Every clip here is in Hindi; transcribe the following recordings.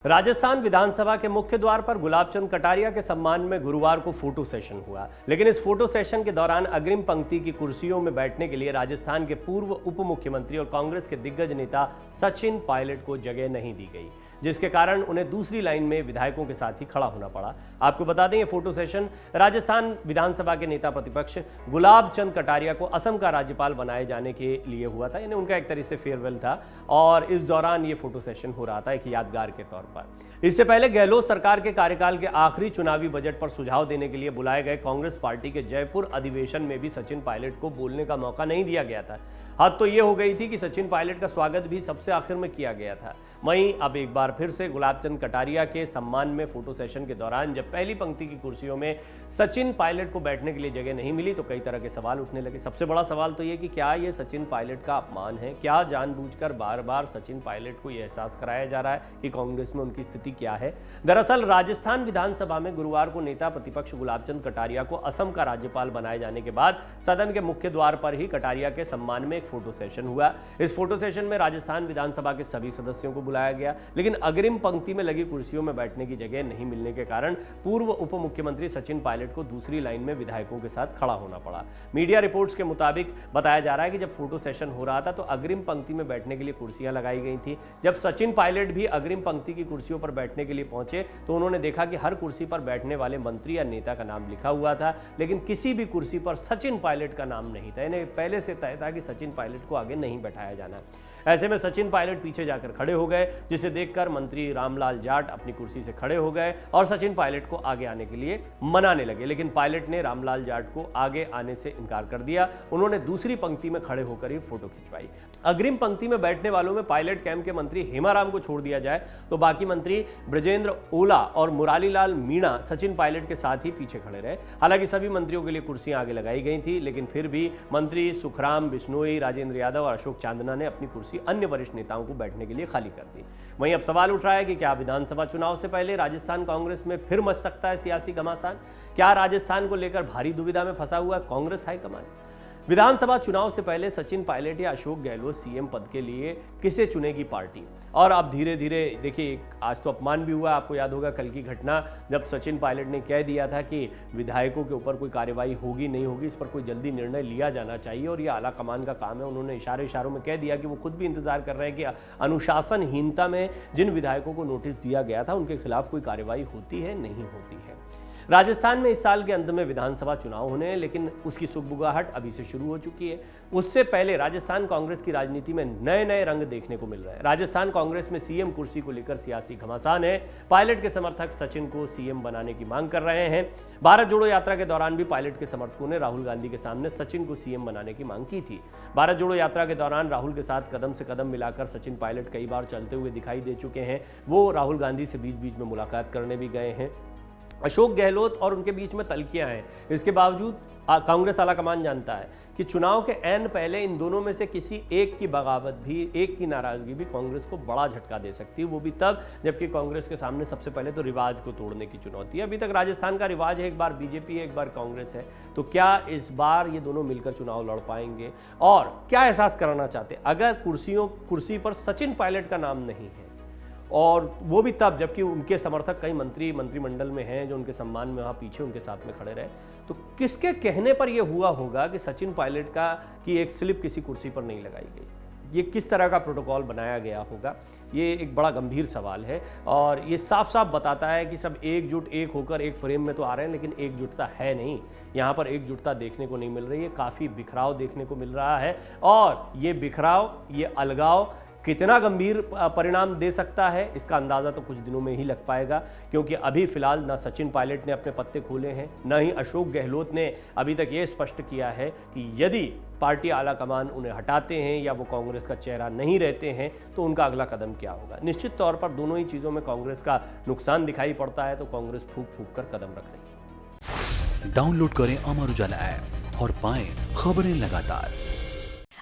राजस्थान विधानसभा के मुख्य द्वार पर गुलाबचंद कटारिया के सम्मान में गुरुवार को फोटो सेशन हुआ। लेकिन इस फोटो सेशन के दौरान अग्रिम पंक्ति की कुर्सियों में बैठने के लिए राजस्थान के पूर्व उप मुख्यमंत्री और कांग्रेस के दिग्गज नेता सचिन पायलट को जगह नहीं दी गई, जिसके कारण उन्हें दूसरी लाइन में विधायकों के साथ ही खड़ा होना पड़ा। आपको बता दें, ये फोटो सेशन राजस्थान विधानसभा के नेता प्रतिपक्ष गुलाबचंद कटारिया को असम का राज्यपाल बनाए जाने के लिए हुआ था। यानी उनका एक तरह से फेयरवेल था और इस दौरान ये फोटो सेशन हो रहा था एक यादगार के तौर पर। इससे पहले गहलोत सरकार के कार्यकाल के आखिरी चुनावी बजट पर सुझाव देने के लिए बुलाए गए कांग्रेस पार्टी के जयपुर अधिवेशन में भी सचिन पायलट को बोलने का मौका नहीं दिया गया था। हद तो ये हो गई थी कि सचिन पायलट का स्वागत भी सबसे आखिर में किया गया था। वहीं अब एक बार फिर से गुलाबचंद कटारिया के सम्मान में फोटो सेशन के दौरान जब पहली पंक्ति की कुर्सियों में सचिन पायलट को बैठने के लिए जगह नहीं मिली तो कई तरह के सवाल उठने लगे। सबसे बड़ा सवाल तो ये कि क्या ये सचिन पायलट का अपमान है? क्या जानबूझकर बार बार सचिन पायलट को यह एहसास कराया जा रहा है कि कांग्रेस में उनकी स्थिति क्या है? दरअसल राजस्थान विधानसभा में गुरुवार को नेता प्रतिपक्ष गुलाबचंद कटारिया को असम का राज्यपाल बनाए जाने के बाद सदन के मुख्य द्वार पर ही कटारिया के सम्मान में एक फोटो सेशन हुआ। इस फोटो सेशन में राजस्थान विधानसभा के सभी सदस्यों को बुलाया गया, लेकिन अग्रिम पंक्ति में लगी कुर्सियों में बैठने की जगह नहीं मिलने के कारण पूर्व उप मुख्यमंत्री सचिन पायलट को दूसरी लाइन में विधायकों के साथ खड़ा होना पड़ा। मीडिया रिपोर्ट्स के मुताबिक बताया जा रहा है कि जब फोटो सेशन हो रहा था तो अग्रिम पंक्ति में बैठने के लिए कुर्सियां लगाई गई थी। जब सचिन पायलट भी अग्रिम पंक्ति की कुर्सियों पर बैठने के लिए पहुंचे तो उन्होंने देखा कि हर कुर्सी पर बैठने वाले मंत्री या नेता का नाम लिखा हुआ था, लेकिन किसी भी कुर्सी पर सचिन पायलट का नाम नहीं था। इन्हें पहले से तय था कि सचिन पायलट को आगे नहीं बैठाया जाना। ऐसे में सचिन पायलट पीछे जाकर खड़े हो गए, जिसे देखकर मंत्री रामलाल जाट अपनी कुर्सी से खड़े हो गए और सचिन पायलट को आगे आने के लिए मनाने लगे, लेकिन पायलट ने रामलाल जाट को आगे आने से इनकार कर दिया। उन्होंने दूसरी पंक्ति में खड़े होकर ही फोटो खिंचवाई। अग्रिम पंक्ति में बैठने वालों में पायलट कैंप के मंत्री हेमाराम को छोड़ दिया जाए तो बाकी मंत्री ब्रजेंद्र ओला और मुरारीलाल मीणा सचिन पायलट के साथ ही पीछे खड़े रहे। हालांकि सभी मंत्रियों के लिए कुर्सियां आगे लगाई गई थी, लेकिन फिर भी मंत्री सुखराम बिश्नोई, राजेंद्र यादव और अशोक चांदना ने अपनी कुर्सी अन्य वरिष्ठ नेताओं को बैठने के लिए खाली कर दी। वहीं अब सवाल उठ रहा है कि क्या विधानसभा चुनाव से पहले राजस्थान कांग्रेस में फिर मच सकता है सियासी घमासान? क्या राजस्थान को लेकर भारी दुविधा में फंसा हुआ कांग्रेस हाईकमान? विधानसभा चुनाव से पहले सचिन पायलट या अशोक गहलोत सीएम पद के लिए किसे चुनेगी पार्टी? और अब धीरे धीरे देखिए, आज तो अपमान भी हुआ। आपको याद होगा कल की घटना जब सचिन पायलट ने कह दिया था कि विधायकों के ऊपर कोई कार्रवाई होगी नहीं होगी, इस पर कोई जल्दी निर्णय लिया जाना चाहिए और यह आला कमान का काम है। उन्होंने इशारों में कह दिया कि वो खुद भी इंतजार कर रहे हैं कि अनुशासनहीनता में जिन विधायकों को नोटिस दिया गया था उनके खिलाफ कोई कार्रवाई होती है नहीं होती है। राजस्थान में इस साल के अंत में विधानसभा चुनाव होने हैं, लेकिन उसकी सुगबुगाहट अभी से शुरू हो चुकी है। उससे पहले राजस्थान कांग्रेस की राजनीति में नए नए रंग देखने को मिल रहे हैं। राजस्थान कांग्रेस में सीएम कुर्सी को लेकर सियासी घमासान है। पायलट के समर्थक सचिन को सीएम बनाने की मांग कर रहे हैं। भारत जोड़ो यात्रा के दौरान भी पायलट के समर्थकों ने राहुल गांधी के सामने सचिन को सीएम बनाने की मांग की थी। भारत जोड़ो यात्रा के दौरान राहुल के साथ कदम से कदम मिलाकर सचिन पायलट कई बार चलते हुए दिखाई दे चुके हैं। वो राहुल गांधी से बीच बीच में मुलाकात करने भी गए हैं। अशोक गहलोत और उनके बीच में तल्खियां हैं। इसके बावजूद कांग्रेस आलाकमान जानता है कि चुनाव के ऐन पहले इन दोनों में से किसी एक की बगावत भी, एक की नाराजगी भी कांग्रेस को बड़ा झटका दे सकती है। वो भी तब जबकि कांग्रेस के सामने सबसे पहले तो रिवाज को तोड़ने की चुनौती है। अभी तक राजस्थान का रिवाज है, एक बार बीजेपी है, एक बार कांग्रेस है। तो क्या इस बार ये दोनों मिलकर चुनाव लड़ पाएंगे और क्या एहसास कराना चाहते अगर कुर्सी पर सचिन पायलट का नाम नहीं है, और वो भी तब जबकि उनके समर्थक कई मंत्रिमंडल में हैं जो उनके सम्मान में वहाँ पीछे उनके साथ में खड़े रहे? तो किसके कहने पर यह हुआ होगा कि सचिन पायलट की एक स्लिप किसी कुर्सी पर नहीं लगाई गई? ये किस तरह का प्रोटोकॉल बनाया गया होगा? ये एक बड़ा गंभीर सवाल है और ये साफ साफ बताता है कि सब एक होकर एक फ्रेम में तो आ रहे हैं, लेकिन एकजुटता है नहीं। यहाँ पर एकजुटता देखने को नहीं मिल रही है, काफ़ी बिखराव देखने को मिल रहा है। और ये बिखराव, ये अलगाव कितना गंभीर परिणाम दे सकता है इसका अंदाज़ा तो कुछ दिनों में ही लग पाएगा, क्योंकि अभी फिलहाल ना सचिन पायलट ने अपने पत्ते खोले हैं, न ही अशोक गहलोत ने अभी तक ये स्पष्ट किया है कि यदि पार्टी आलाकमान उन्हें हटाते हैं या वो कांग्रेस का चेहरा नहीं रहते हैं तो उनका अगला कदम क्या होगा। निश्चित तौर पर दोनों ही चीज़ों में कांग्रेस का नुकसान दिखाई पड़ता है, तो कांग्रेस फूंक फूंक कर कदम रख रही है। डाउनलोड करें अमर उजाला ऐप और पाएं खबरें लगातार।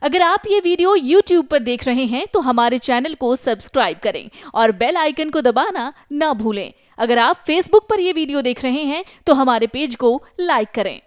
अगर आप ये वीडियो YouTube पर देख रहे हैं तो हमारे चैनल को सब्सक्राइब करें और बेल आइकन को दबाना ना भूलें। अगर आप Facebook पर ये वीडियो देख रहे हैं तो हमारे पेज को लाइक करें।